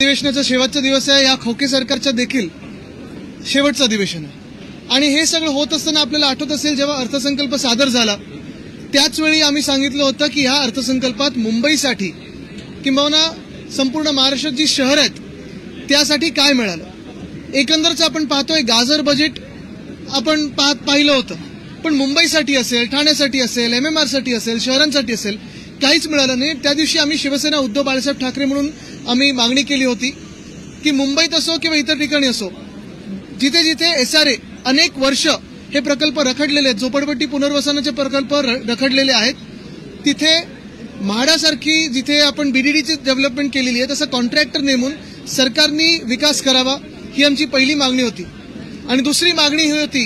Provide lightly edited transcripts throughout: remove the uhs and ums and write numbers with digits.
अधिवेशनाचा शेवटचा दिवस आहे. या खोके सरकारचा देखील शेवटचं अधिवेशन आहे आणि हे सगळं होत असताना आपल्याला आठवत असेल जेव्हा अर्थसंकल्प सादर झाला त्याच वेळी आम्ही सांगितलं होतं की ह्या अर्थसंकल्पात मुंबईसाठी किंबहुना संपूर्ण महाराष्ट्रात जी शहर आहेत त्यासाठी काय मिळालं. एकंदरच आपण पाहतोय गाजर बजेट आपण पाहिलं होतं, पण मुंबईसाठी असेल, ठाण्यासाठी असेल, MMR साठी असेल, शहरांसाठी असेल काहीच मिळालं नाही. त्या दिवशी आम्ही शिवसेना उद्धव बाळासाहेब ठाकरे म्हणून आम्ही मागणी केली होती की मुंबईत असो किंवा इतर ठिकाणी असो जिथे जिथे SRA अनेक वर्ष हे प्रकल्प रखडलेले आहेत, झोपडपट्टी पुनर्वसनाचे प्रकल्प रखडलेले आहेत, तिथे म्हाडासारखी जिथे आपण BDDची डेव्हलपमेंट केलेली आहे तसं कॉन्ट्रॅक्टर नेमून सरकारने विकास करावा ही आमची पहिली मागणी होती. आणि दुसरी मागणी ही होती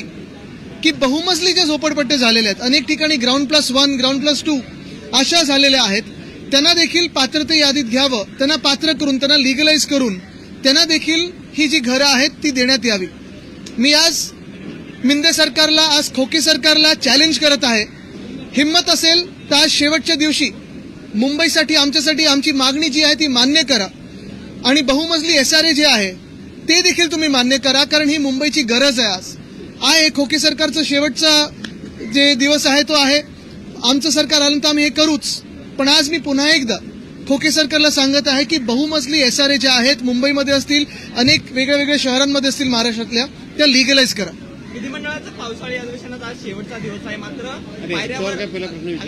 की बहुमजली ज्या झोपडपट्ट्या झालेल्या आहेत अनेक ठिकाणी ग्राउंड+1 ग्राउंड+2 अशा झालेल्या आहेत त्यांना देखील पात्रते यादीत घ्यावं, त्यांना पात्र करून त्यांना लिगलाइज करून त्यांना देखील ही जी घरं आहेत ती देण्यात यावी. मी आज मिंदे सरकारला, आज खोके सरकारला चॅलेंज करत आहे, हिम्मत असेल तर आज शेवटच्या दिवशी मुंबईसाठी आमच्यासाठी आमची मागणी जी आहे ती मान्य करा आणि बहुमजली SRA जे आहे ते देखील तुम्ही मान्य करा, कारण ही मुंबईची गरज आहे. आज आहे खोके सरकारचं शेवटचा जे दिवस आहे तो आहे. आमचं सरकार आलं तर आम्ही हे करूच, पण आज मी पुन्हा एकदा खोके सरकारला सांगत आहे की बहुमजली SRA ज्या आहेत मुंबईमध्ये असतील, अनेक वेगळ्या वेगळ्या शहरांमध्ये असतील महाराष्ट्रातल्या, त्या लिगलाइज करा. विधिमंडळाचं पावसाळी अधिवेशनात आज शेवटचा दिवस आहे. मात्र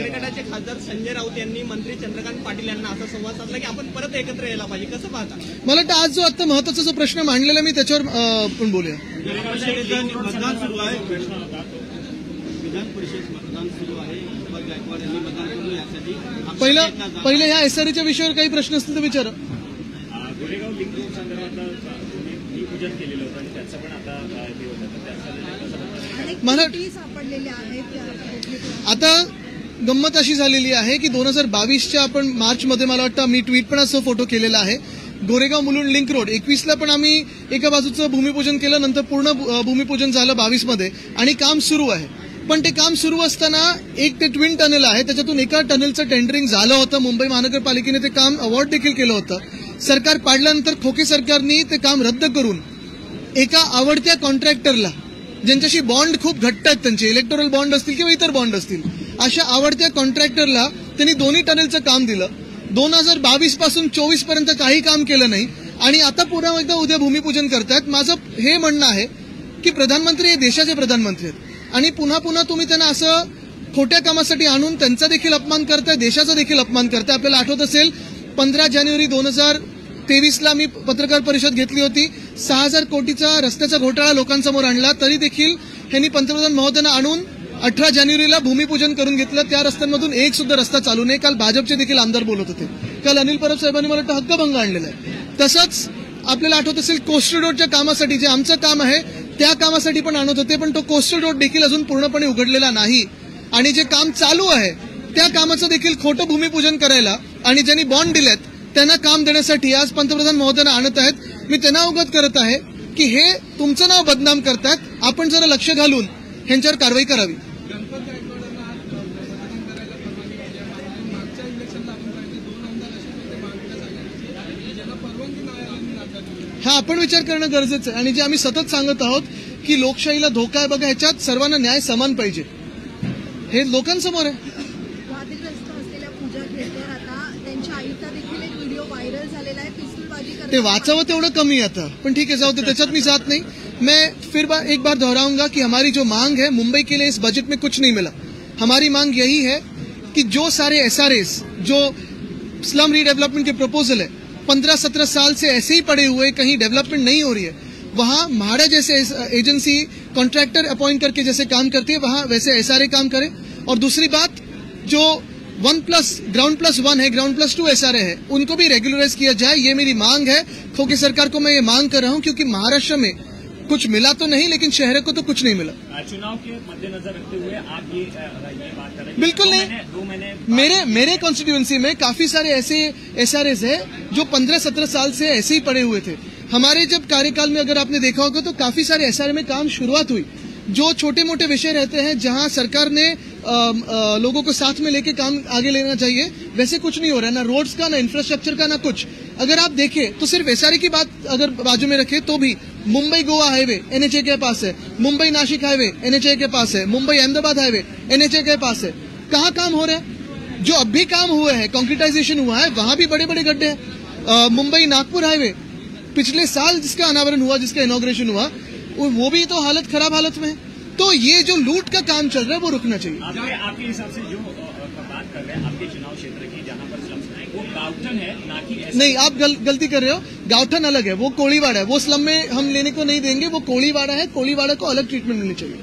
गटाचे खासदार संजय राऊत यांनी मंत्री चंद्रकांत पाटील यांना असा संवाद साधला की आपण परत एकत्र यायला पाहिजे. कसं पाहता? मला वाटतं आज जो आता महत्वाचा जो प्रश्न मांडलेला मी त्याच्यावर पण बोलूया. मतदान सुरू आहे, विधान परिषद मतदान सुरू आहे. पहिलं ह्या SRAच्या विषयावर काही प्रश्न असतील तर विचारा. गोरेगाव लिंक रोड संदर्भात पूजन केलेलं होतं आणि त्याचं पण आता मला आता गंमत अशी झालेली आहे की 2022च्या आपण मार्चमध्ये मला वाटतं मी ट्विट पण असं फोटो केलेला आहे. गोरेगाव मुलुंड लिंक रोड 21ला पण आम्ही एका बाजूचं भूमिपूजन केलं, नंतर पूर्ण भूमिपूजन झालं 22मध्ये आणि काम सुरू आहे. पण ते काम सुरू असताना एक ते ट्विन टनेल आहे त्याच्यातून एका टनेलचं टेंडरिंग झालं होतं. मुंबई महानगरपालिकेने ते काम अवॉर्ड देखील केलं होतं. सरकार पाडल्यानंतर खोके सरकारने ते काम रद्द करून एका आवडत्या कॉन्ट्रॅक्टरला, ज्यांच्याशी बॉन्ड खूप घट्ट आहेत त्यांचे, इलेक्टोरल बॉन्ड असतील किंवा इतर बॉन्ड असतील, अशा आवडत्या कॉन्ट्रॅक्टरला त्यांनी दोन्ही टनेलचं काम दिलं. 2022 पासून 24 पर्यंत काही काम केलं नाही आणि आता पुन्हा एकदा उद्या भूमिपूजन करतायत. माझं हे म्हणणं आहे की प्रधानमंत्री हे देशाचे प्रधानमंत्री आहेत आणि पुन्हा पुन्हा तुम्ही त्यांना असं खोट्या कामासाठी आणून त्यांचा देखील अपमान करताय, देशाचा देखील अपमान करताय. आपल्याला आठवत असेल 15 जानेवारी 2023ला मी पत्रकार परिषद घेतली होती. 6,000 कोटीचा रस्त्याचा घोटाळा लोकांसमोर आणला, तरी देखील त्यांनी पंतप्रधान महोदयांना आणून 18 जानेवारीला भूमिपूजन करून घेतलं. त्या रस्त्यांमधून एक सुद्धा रस्ता चालू नाही. काल भाजपचे देखील आमदार बोलत होते. काल अनिल परब साहेबांनी मला वाटतं हक्कभंग आणलेला आहे. तसंच आपल्याला आठवत असेल कोस्टल रोडच्या कामासाठी जे आमचं काम आहे त्या कामासाठी पण आणत होते, पण तो कोस्टल रोड देखील अजून पूर्णपणे उघडलेला नाही आणि जे काम चालू आहे त्या कामाचं देखील खोटं भूमिपूजन करायला आणि ज्यांनी बॉन्ड दिलेत त्यांना काम देण्यासाठी आज पंतप्रधान महोदयांना आणत आहेत. मी त्यांना अवगत करत आहे की हे तुमचं नाव बदनाम करतात, आपण जरा लक्ष घालून ह्यांच्यावर कारवाई करावी. हा आपण विचार करणं गरजेचं आहे आणि जे आम्ही सतत सांगत आहोत की लोकशाहीला धोका आहे बघा, ह्याच्यात सर्वांना न्याय समान पाहिजे, हे लोकांसमोर आहे. ते वाचावं तेवढं कमी आता, पण ठीक है जाओ, त्याच्यात मी जात नहीं. मैं फिर एक बार दोहराऊंगा कि हमारी जो मांग है, मुंबई के लिए इस बजट में कुछ नहीं मिला. हमारी मांग यही है कि जो सारे SRAs, जो स्लम रीडेवलपमेंट के प्रपोजल है 15-17 साल से ऐसे ही पड़े हुए, कहीं डेवलपमेंट नहीं हो रही है, वहां म्हाडा जैसे एजेंसी कॉन्ट्रैक्टर अपॉइंट करके जैसे काम करती है वहां वैसे SRA काम करे. और दूसरी बात, जो ग्राउंड+1 है, ग्राउंड+2 SRA है, उनको भी रेगुलराइज किया जाए. ये मेरी मांग है. खोके सरकार को मैं ये मांग कर रहा हूं क्योंकि महाराष्ट्र में कुछ मिला तो नहीं, लेकिन शहर को तो कुछ नहीं मिला. चुनाव के मद्देनजर रखते हुए आप ये बात कर रहे हैं? बिल्कुल नहीं. मेरे कॉन्स्टिट्यूएंसी में काफी सारे ऐसे SRAs है जो 15-17 साल से ऐसे ही पड़े हुए थे. हमारे जब कार्यकाल में अगर आपने देखा होगा तो काफी सारे SRA में काम शुरुआत हुई. जो छोटे मोटे विषय रहते हैं जहां सरकार ने लोगों को साथ में लेके काम आगे लेना चाहिए, वैसे कुछ नहीं हो रहा है, ना रोड्स का, ना इंफ्रास्ट्रक्चर का, ना कुछ. अगर आप देखें तो सिर्फ एसआरए की बात अगर बाजू में रखें तो भी मुंबई गोवा हाईवे एनएचए के पास है, मुंबई नासिक हाईवे एनएचए के पास है, मुंबई अहमदाबाद हाईवे एनएचए के पास है। कहाँ काम हो रहे हैं? जो अब भी काम हुए हैं, कंक्रीटाइजेशन हुआ है, वहां भी बड़े बड़े गड्ढे हैं। मुंबई नागपुर हाईवे पिछले साल जिसका अनावरण हुआ, जिसका इनॉग्रेशन हुआ, वो भी तो हालत खराब हालत में है। तो ये जो लूट का काम चल रहा है वो रुकना चाहिए। आपके हिसाब से जो बात कर रहे हैं आपके चुनाव क्षेत्र की, जहां पर स्लम्स हैं, वो गावठन है ना कि नहीं, आप गलती कर रहे हो। गावठन अलग है, वो कोळीवाड़ा है। वो स्लम में हम लेने को नहीं देंगे, वो कोळीवाड़ा है। कोळीवाड़ा को अलग ट्रीटमेंट मिलनी चाहिए।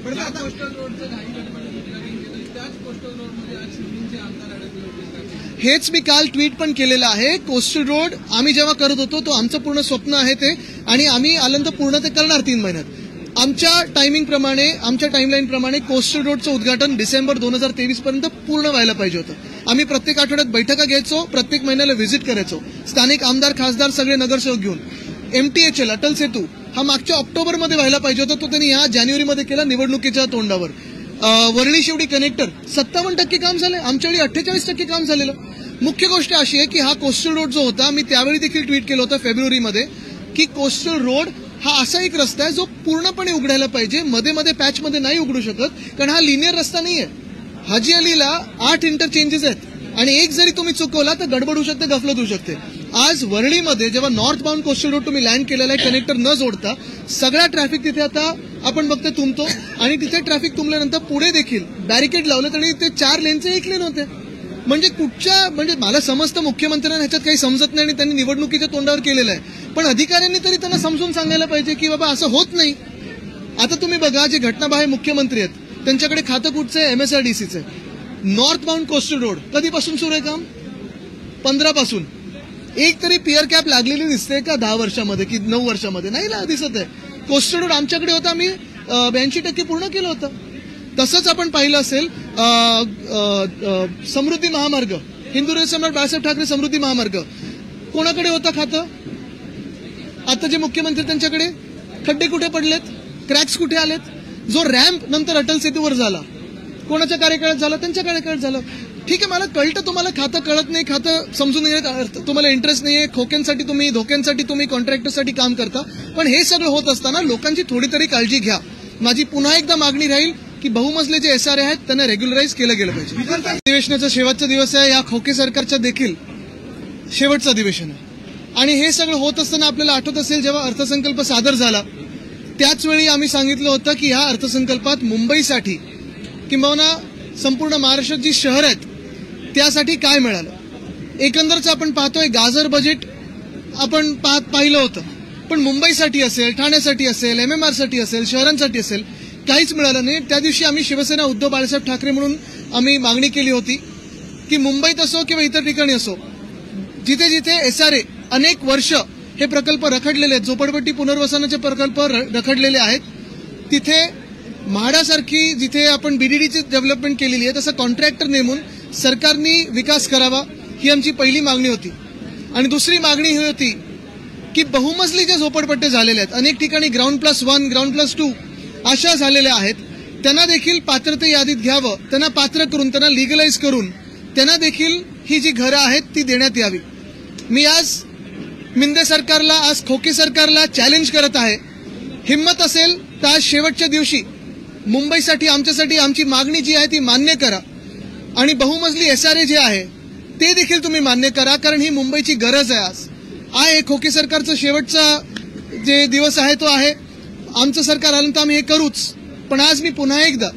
हेच मी काल ट्विट पण केलेलं आहे। कोस्टल रोड आम्ही जेव्हा करत होतो तो आमचं पूर्ण स्वप्न आहे ते, आणि आम्ही आनंद पूर्ण ते करणार 3 महिन्यात। आमच्या टायमिंग प्रमाणे, आमच्या टाइमलाईन प्रमाणे कोस्टल रोडचं उद्घाटन डिसेंबर 2023 पर्यंत पूर्ण व्हायला पाहिजे होतं। आम्ही प्रत्येक आठवड्यात बैठका घ्यायचो, प्रत्येक महिन्याला व्हिजिट करायचो, स्थानिक आमदार खासदार सगळे नगरसेवक घेऊन। MTHL अटल सेतू हा मागच्या ऑक्टोबरमध्ये व्हायला पाहिजे होता, तो त्यांनी या जानेवारीमध्ये केला निवडणुकीच्या तोंडावर। वरळी शेवटी कनेक्टर 57% काम झाले, आमच्या वेळी 48% काम झालेलं। मुख्य गोष्ट अशी आहे की हा कोस्टल रोड जो होता, मी त्यावेळी देखील ट्विट केलं होतं फेब्रुवारीमध्ये, की कोस्टल रोड हा असा एक रस्ता आहे जो पूर्णपणे उघडायला पाहिजे, मध्ये मध्ये पॅच मध्ये नाही उघडू शकत, कारण हा लिनियर रस्ता नाहीये। हाजी अलीला 8 इंटरचेंजेस आहेत आणि एक जरी तुम्ही चुकवला तर गडबड होऊ शकते, गफलत होऊ शकते। आज वरळीमध्ये जेव्हा नॉर्थ बाउंड कोस्टल रोड तुम्ही लँड केलेला आहे कनेक्टर न जोडता, सगळा ट्रॅफिक तिथे आता आपण बघतोय तुंबतो, आणि तिथे ट्रॅफिक तुंबल्यानंतर पुढे देखील बॅरिकेड लावलं तरी ते 4 लेनचे 1 लेन होते। म्हणजे म्हणजे मला समजतं मुख्यमंत्र्यांना ह्याच्यात काही समजत नाही आणि त्यांनी निवडणुकीच्या तोंडावर केलेलं आहे, पण अधिकाऱ्यांनी तरी त्यांना समजून सांगायला पाहिजे की बाबा असं होत नाही। आता तुम्ही बघा, जे घटनाबाह्य मुख्यमंत्री आहेत त्यांच्याकडे खातं कुठचं आहे? MSRDCचं आहे। नॉर्थ बाउंड कोस्टल रोड कधीपासून सुरू आहे काम? 15 पासून। एक तरी पिअर कॅप लागलेली दिसते का 10 वर्षामध्ये की 9 वर्षामध्ये? नाही दिसत आहे। कोस्टल रोड आमच्याकडे होता, आम्ही 82% पूर्ण केलं होतं। तसंच आपण पाहिलं असेल समृद्धी महामार्ग, हिंदू सम्राट बाळासाहेब ठाकरे समृद्धी महामार्ग कोणाकडे होता खातं? आता जे मुख्यमंत्री त्यांच्याकडे। खड्डे कुठे पडलेत? क्रॅक्स कुठे आलेत? जो रॅम्प नंतर अटल सेतूवर झाला कोणाच्या कार्यकाळात झाला? त्यांच्या कार्यकाळात झालं। ठीक आहे, मला कळतं तुम्हाला खातं कळत नाही, खातं समजून घेण्यात तुम्हाला इंटरेस्ट नाहीये, धोक्यांसाठी तुम्ही कॉन्ट्रॅक्टरसाठी काम करता, पण हे सगळं होत असताना लोकांची थोडी तरी काळजी घ्या। माझी पुन्हा एकदा मागणी राहील की बहुमजले जे एसआरए आहेत त्यांना रेग्युलराईज केलं गेलं पाहिजे। अधिवेशनाचा शेवटचा दिवस आहे, या खोके सरकारच्या देखील शेवटचं अधिवेशन आहे, आणि हे सगळं होत असताना आपल्याला आठवत असेल जेव्हा अर्थसंकल्प सादर झाला त्याच वेळी आम्ही सांगितलं होतं की ह्या अर्थसंकल्पात मुंबईसाठी किंबहुना संपूर्ण महाराष्ट्रात जी शहर आहेत त्यासाठी काय मिळालं। एकंदरच आपण पाहतोय गाजर बजेट आपण पाहिलं होतं, पण मुंबईसाठी असेल, ठाण्यासाठी असेल, MMR साठी असेल, शहरांसाठी असेल, काहीच मिळालं नाही। त्या दिवशी आम्ही शिवसेना उद्धव बाळासाहेब ठाकरे म्हणून आम्ही मागणी केली होती की मुंबईत असो किंवा इतर ठिकाणी असो, जिथे जिथे एसआरए अनेक वर्ष हे प्रकल्प रखडलेले आहेत, झोपडपट्टी पुनर्वसनाचे प्रकल्प रखडलेले आहेत, तिथे म्हाडासारखी जिथे आपण बीडीडीची डेव्हलपमेंट केलेली आहे तसं कॉन्ट्रॅक्टर नेमून सरकारने विकास करावा, ही आमची पहिली मागणी होती। आणि दुसरी मागणी ही होती की बहुमजली जे झोपडपट्टे झालेले आहेत, अनेक ठिकाणी ग्राउंड+1 ग्राउंड+2 अशा झालेल्या आहेत, त्यांना देखील पात्रते यादीत घ्यावं, त्यांना पात्र करून त्यांना लिगलाइज करून त्यांना देखील ही जी घरं आहेत ती देण्यात यावी। मी आज मिंदे सरकारला, आज खोके सरकारला चॅलेंज करत आहे, हिम्मत असेल तर आज शेवटच्या दिवशी मुंबईसाठी आमच्यासाठी आमची मागणी जी आहे ती मान्य करा, आणि बहुमजली एसआरए जे आहे ते देखील तुम्ही मान्य करा, कारण ही मुंबईची गरज आहे। आज आहे खोके सरकारचा शेवटचा जे दिवस आहे तो आहे, आमचं सरकार आलं तर आम्ही हे करूच, पण आज मी पुन्हा एकदा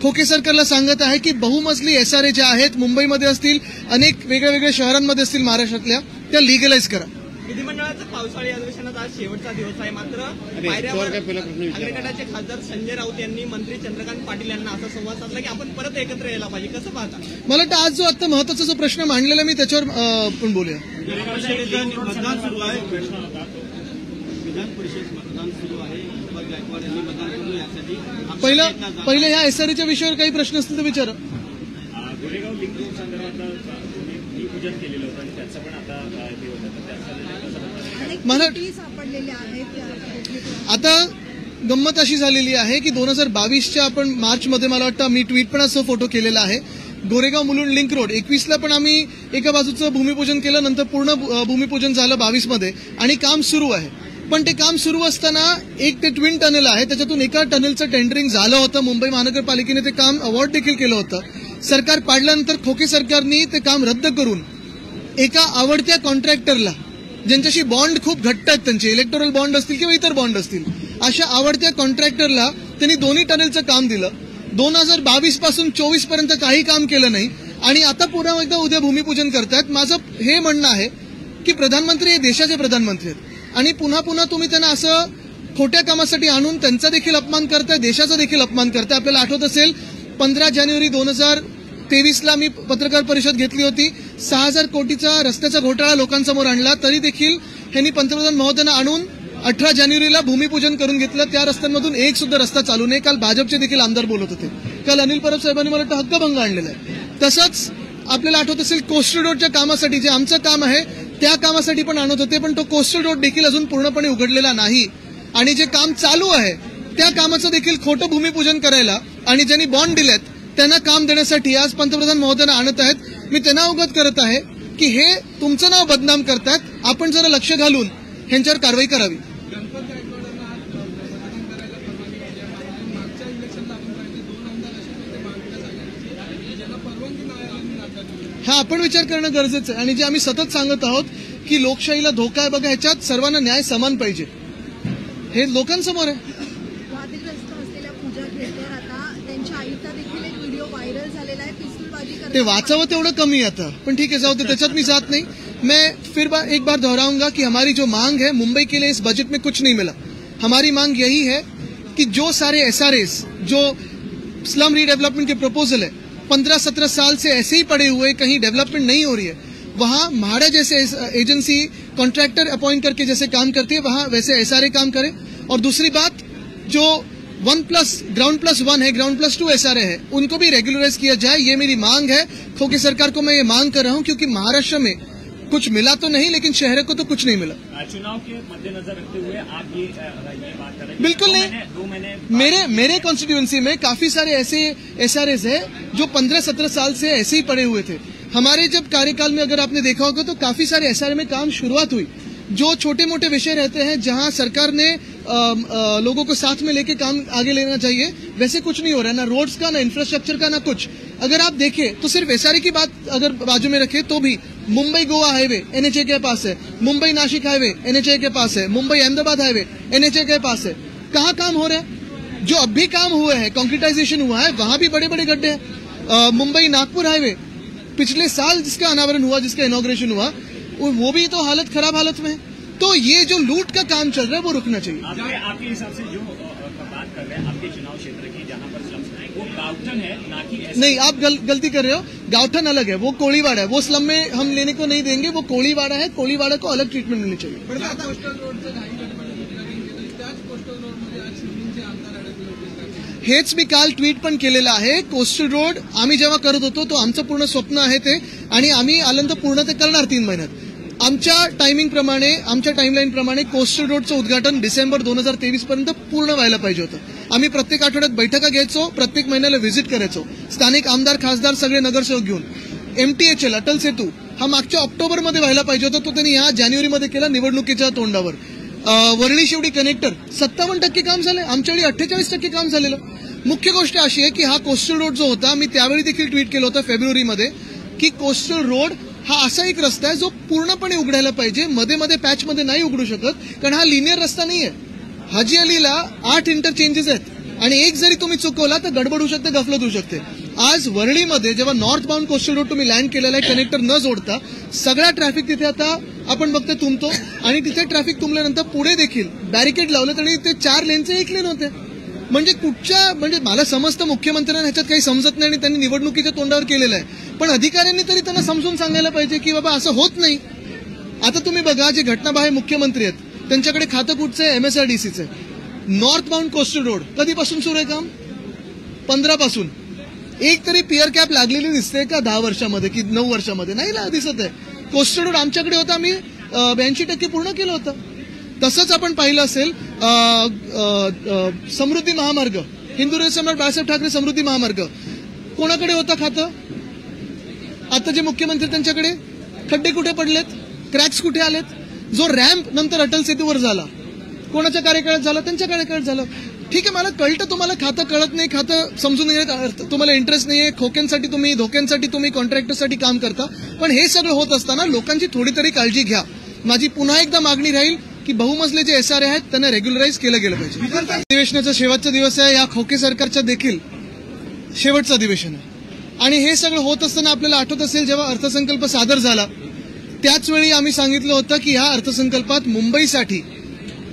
खोके सरकारला सांगत आहे की बहुमजली एसआरए ज्या आहेत मुंबईमध्ये असतील, अनेक वेगळ्या शहरांमध्ये असतील महाराष्ट्रातल्या, त्या लिगलाइज करा। विधिमंडळाचं पावसाळी अधिवेशनाचा आज शेवटचा दिवस आहे, मात्र पायऱ्यावर ठाकरे गटाचे खासदार संजय राऊत यांनी मंत्री चंद्रकांत पाटील यांना असा संवाद साधला की आपण परत एकत्र यायला पाहिजे, कसं पाहता? मला वाटतं आज जो आता महत्वाचा जो प्रश्न मांडलेला मी त्याच्यावर पण बोलूया। मतदान सुरू आहे, विधान परिषद मतदान सुरू आहे, गायकवाड यांनी मतदान केलं, यासाठी पहिलं ह्या एसआरएच्या विषयावर काही प्रश्न असतील तर विचारा। गोरेगाव लिंक रोड संदर्भात पूजन केलेलं होतं आणि त्याचं पण आता हे होतं, मला आता गंमत अशी झालेली आहे की 2022च्या आपण मार्चमध्ये, मला वाटतं मी ट्विट पण असं फोटो केलेला आहे, गोरेगाव मुलुंड लिंक रोड 21ला पण आम्ही एका बाजूचं भूमिपूजन केलं, नंतर पूर्ण भूमिपूजन झालं 22मध्ये आणि काम सुरू आहे. पण ते काम सुरू असताना एक ते ट्विन टनेल आहे, त्याच्यातून एका टनेलचं टेंडरिंग झालं होतं. मुंबई महानगरपालिकेने ते काम अवॉर्ड देखील केलं होतं. सरकार पाडल्यानंतर खोके सरकारने ते काम रद्द करून एका आवडत्या कॉन्ट्रॅक्टरला, ज्यांच्याशी बॉन्ड खूप घट्ट आहेत त्यांचे, इलेक्टोरल बॉन्ड असतील किंवा इतर बॉन्ड असतील, अशा आवडत्या कॉन्ट्रॅक्टरला त्यांनी दोन्ही टनेलचं काम दिलं. 2022 पासून 24 पर्यंत काही काम केलं नाही आणि आता पुन्हा एकदा उद्या भूमिपूजन करतायत. माझं हे म्हणणं आहे की प्रधानमंत्री हे देशाचे प्रधानमंत्री आहेत आणि पुन्हा पुन्हा तुम्ही त्यांना असं खोट्या कामासाठी आणून त्यांचा देखील अपमान करताय, देशाचा देखील अपमान करताय. आपल्याला आठवत असेल 15 जानेवारी 2023ला मी पत्रकार परिषद घेतली होती. 6,000 कोटीचा रस्त्याचा घोटाळा लोकांसमोर आणला, तरी देखील यांनी पंतप्रधान महोदयांना आणून 18 जानेवारीला भूमिपूजन करून घेतलं. त्या रस्त्यांमधून एक सुद्धा रस्ता चालू नाही. काल भाजपचे देखील आमदार बोलत होते. काल अनिल परब साहेबांनी मला वाटतं हक्कभंग आणलेला आहे. तसंच आपल्याला आठवत असेल कोस्टल रोडच्या कामासाठी, जे आमचं काम आहे त्या कामासाठी पण आणत होते, पण तो कोस्टल रोड देखील अजून पूर्णपणे उघडलेला नाही. आणि जे काम चालू आहे त्या कामाचं देखील खोटं भूमिपूजन करायला आणि ज्यांनी बॉन्ड दिलेत त्यांना काम देण्यासाठी आज पंतप्रधान महोदयांना आणत आहेत. मी त्यांना अवगत करत आहे की हे तुमचं नाव बदनाम करतात, आपण जरा लक्ष घालून ह्यांच्यावर कारवाई करावी. हा आपण विचार करणं गरजेचं आहे आणि जे आम्ही सतत सांगत आहोत की लोकशाहीला धोका आहे बघा, ह्याच्यात सर्वांना न्याय समान पाहिजे, हे लोकांसमोर आहे. वादग्रस्त असलेल्या पूजा घेतल्यावर आता त्यांच्या आईचा देखील एक व्हिडिओ व्हायरल झालेला आहे. पिस्तूलबाजी ते वाचावं तेवढं कमी आता, पण ठीक है, जाओ त्याच्यात मी जात नहीं. मैं फिर एक बार दोहराऊंगा कि हमारी जो मांग है, मुंबई के लिए इस बजट में कुछ नहीं मिला. हमारी मांग यही है कि जो सारे SRAs, जो स्लम रीडेवलपमेंट के प्रपोजल है, 15-17 साल से ऐसे ही पड़े हुए, कहीं डेवलपमेंट नहीं हो रही है, वहां म्हाडा जैसे एजेंसी कॉन्ट्रैक्टर अपॉइंट करके जैसे काम करती है, वहां वैसे SRA काम करे. और दूसरी बात, जो ग्राउंड प्लस 1 है, ग्राउंड प्लस 2 SRA है, उनको भी रेगुलराइज किया जाए. ये मेरी मांग है. खोके सरकार को मैं ये मांग कर रहा हूं क्योंकि महाराष्ट्र में कुछ मिला तो नहीं, लेकिन शहर को तो कुछ नहीं मिला. चुनाव के मद्देनजर रखते हुए आप ये बात कर रहे हैं? बिल्कुल नहीं. 2 महीने मेरे कॉन्स्टिट्यूएंसी में काफी सारे ऐसे SRAs है जो 15-17 साल से ऐसे ही पड़े हुए थे. हमारे जब कार्यकाल में अगर आपने देखा होगा तो काफी सारे SRA में काम शुरुआत हुई. जो छोटे मोटे विषय रहते हैं जहां सरकार ने लोगों को साथ में लेके काम आगे लेना चाहिए, वैसे कुछ नहीं हो रहा है, ना रोड्स का, ना इंफ्रास्ट्रक्चर का, ना कुछ. अगर आप देखें तो सिर्फ SRA की बात अगर बाजू में रखें तो भी मुंबई गोवा हाईवे NHA के पास है, मुंबई नासिक हाईवे NHA के पास है, मुंबई अहमदाबाद हाईवे NHA के पास है. कहाँ काम हो रहे हैं? जो अब भी काम हुए हैं, कॉन्क्रीटाइजेशन हुआ है, वहां भी बड़े बड़े गड्ढे हैं. मुंबई नागपुर हाईवे पिछले साल जिसका अनावरण हुआ, जिसका इनॉग्रेशन हुआ, वो भी तो खराब हालत में है. तो ये जो लूट का काम चल रहा है वो रुकना चाहिए. आपके हिसाब से जो बात कर रहे हैं आपके चुनाव क्षेत्र की, जहां पर स्लम्स हैं, वो गावठन है ना कि नहीं, आप गलती कर रहे हो. गावठन अलग है, वो कोळीवाड़ा है. वो स्लम में हम लेने को नहीं देंगे. वो कोळीवाड़ा है, कोळीवाड़ा को अलग ट्रीटमेंट मिलनी चाहिए. हेच मी काल ट्विट पण केलेलं आहे. कोस्टल रोड आम्ही जेव्हा करत होतो तो आमचं पूर्ण स्वप्न आहे ते, आणि आम्ही आल्यानंतर पूर्ण ते करणार 3 महिन्यात. आमच्या टायमिंग प्रमाणे, आमच्या टाइमलाईन प्रमाणे कोस्टल रोडचं उद्घाटन डिसेंबर 2023 पर्यंत पूर्ण व्हायला पाहिजे होतं. आम्ही प्रत्येक आठवड्यात बैठका घ्यायचो, प्रत्येक महिन्याला व्हिजिट करायचो, स्थानिक आमदार खासदार सगळे नगरसेवक घेऊन. MTHL अटल सेतू हा मागच्या ऑक्टोबरमध्ये व्हायला पाहिजे होता, तो त्यांनी ह्या जानेवारीमध्ये केला निवडणुकीच्या तोंडावर. वरळी शेवटी कनेक्टर 57% काम झालं, आमच्या वेळी 48% काम झालेलं. मुख्य गोष्ट अशी आहे की हा कोस्टल रोड जो होता, मी त्यावेळी देखील ट्विट केलं होतं फेब्रुवारीमध्ये, की कोस्टल रोड हा असा एक रस्ता आहे जो पूर्णपणे उघडायला पाहिजे. मध्ये मध्ये पॅचमध्ये नाही उघडू शकत, कारण हा लिनियर रस्ता नाहीये. हाजी अलीला 8 इंटरचेंजेस आहेत आणि एक जरी तुम्ही चुकवला तर गडबड होऊ शकते, गफलत होऊ शकते. आज वरळीमध्ये जेव्हा नॉर्थ बाउंड कोस्टल रोड तुम्ही लँड केलेला आहे कनेक्टर न जोडता, सगळा ट्रॅफिक तिथे आता आपण बघतोय तुंबतो. आणि तिथे ट्रॅफिक तुंबल्यानंतर पुढे देखील बॅरिकेड लावलं आणि ते 4 लेनचे 1 लेन होते. म्हणजे म्हणजे मला समजतं मुख्यमंत्र्यांना ह्याच्यात काही समजत नाही आणि त्यांनी निवडणुकीच्या तोंडावर केलेलं आहे, पण अधिकाऱ्यांनी तरी त्यांना समजून सांगायला पाहिजे की बाबा असं होत नाही. आता तुम्ही बघा, जे घटनाबाह्य मुख्यमंत्री आहेत त्यांच्याकडे खातं कुठचं आहे? MSRDCचं आहे. नॉर्थ बाउंड कोस्टल रोड कधीपासून सुरू आहे काम? 15 पासून. एक तरी पिअर कॅप लागलेली दिसते का 10 वर्षामध्ये की 9 वर्षामध्ये? नाही ना, दिसत आहे. कोस्टल रोड आमच्याकडे होता, आम्ही 82% पूर्ण केलं होतं. तसंच आपण पाहिलं असेल समृद्धी महामार्ग, हिंदू सम्राट बाळासाहेब ठाकरे समृद्धी महामार्ग कोणाकडे होता खातं? आता जे मुख्यमंत्री त्यांच्याकडे खड्डे कुठे पडलेत, क्रॅक्स कुठे आलेत, जो रॅम्प नंतर अटल सेतूवर झाला कोणाच्या कार्यकाळात झाला, त्यांच्या कार्यकाळात झालं. ठीक आहे, मला कळतं तुम्हाला खातं कळत नाही, खातं समजून घेण्यात तुम्हाला इंटरेस्ट नाहीये, खोक्यांसाठी तुम्ही धोक्यांसाठी तुम्ही कॉन्ट्रॅक्टरसाठी काम करता. पण हे सगळं होत असताना लोकांची थोडी तरी काळजी घ्या. माझी पुन्हा एकदा मागणी राहील की बहुमजले जे SRA आहेत त्यांना रेग्युलराईज केलं गेलं पाहिजे. अधिवेशनाचा शेवटचा दिवस आहे, या खोके सरकारच्या देखील शेवटचं अधिवेशन आहे. आणि हे सगळं होत असताना आपल्याला आठवत असेल जेव्हा अर्थसंकल्प सादर झाला त्याचवेळी आम्ही सांगितलं होतं की ह्या अर्थसंकल्पात मुंबईसाठी